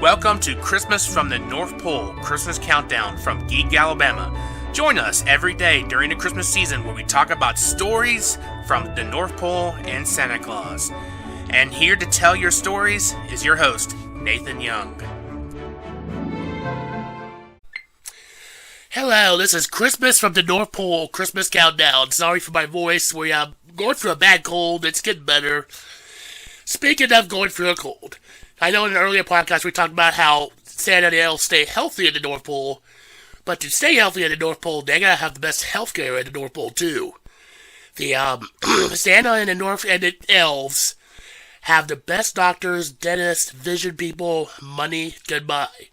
Welcome to Christmas from the North Pole, Christmas Countdown from Geek, Alabama. Join us every day during the Christmas season where we talk about stories from the North Pole and Santa Claus. And here to tell your stories is your host, Nathan Young. Hello, this is Christmas from the North Pole, Christmas Countdown. Sorry for my voice, I'm going through a bad cold, it's getting better. Speaking of going through a cold, I know in an earlier podcast we talked about how Santa and the Elves stay healthy at the North Pole, but to stay healthy at the North Pole, they gotta have the best healthcare at the North Pole too. The Santa and the Elves have the best doctors, dentists, vision people, money, goodbye.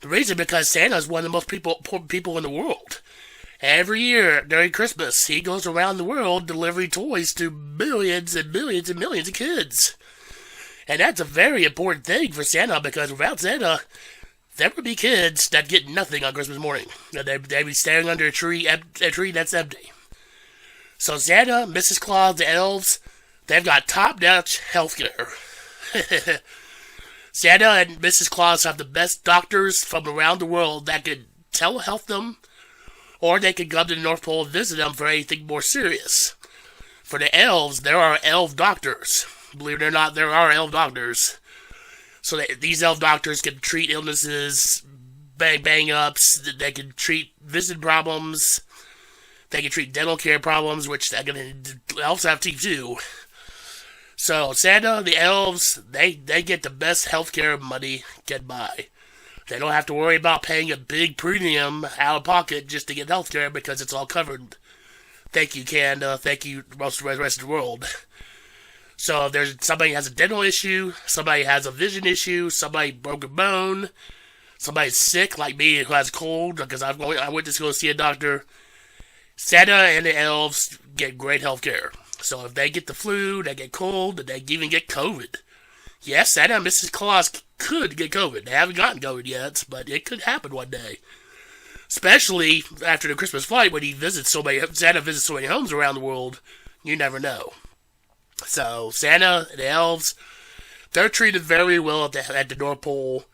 The reason because Santa is one of the most important people in the world. Every year during Christmas, he goes around the world delivering toys to millions and millions and millions of kids. And that's a very important thing for Santa because without Santa, there would be kids that get nothing on Christmas morning. They'd be staring under a tree that's empty. So Santa, Mrs. Claus, the elves, they've got top-notch healthcare. Santa and Mrs. Claus have the best doctors from around the world that can telehealth them, or they can come to the North Pole and visit them for anything more serious. For the elves, there are elf doctors. Believe it or not, there are elf doctors. So these elf doctors can treat illnesses, bang-ups, they can treat vision problems, they can treat dental care problems, which the elves have teeth too. So Santa, the elves, they get the best healthcare money can buy. They don't have to worry about paying a big premium out of pocket just to get healthcare because it's all covered. Thank you, Canada. Thank you, most of the rest of the world. So if there's somebody has a dental issue, somebody has a vision issue, somebody broke a bone, somebody's sick like me who has a cold because I went to go see a doctor, Santa and the elves get great health care. So if they get the flu, they get cold, they even get COVID. Yes, Santa and Mrs. Claus could get COVID. They haven't gotten COVID yet, but it could happen one day. Especially after the Christmas flight when Santa visits so many homes around the world, you never know. So, Santa and the elves, they're treated very well at the North Pole,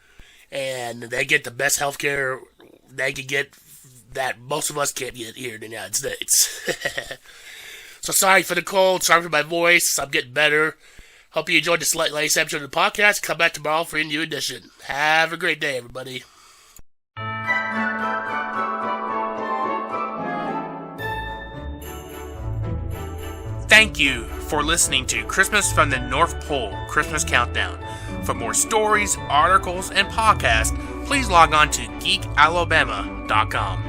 and they get the best health care they can get that most of us can't get here in the United States. So, sorry for the cold, sorry for my voice, I'm getting better. Hope you enjoyed this latest episode of the podcast. Come back tomorrow for a new edition. Have a great day, everybody. Thank you for listening to Christmas from the North Pole, Christmas Countdown. For more stories, articles, and podcasts, please log on to geekalabama.com.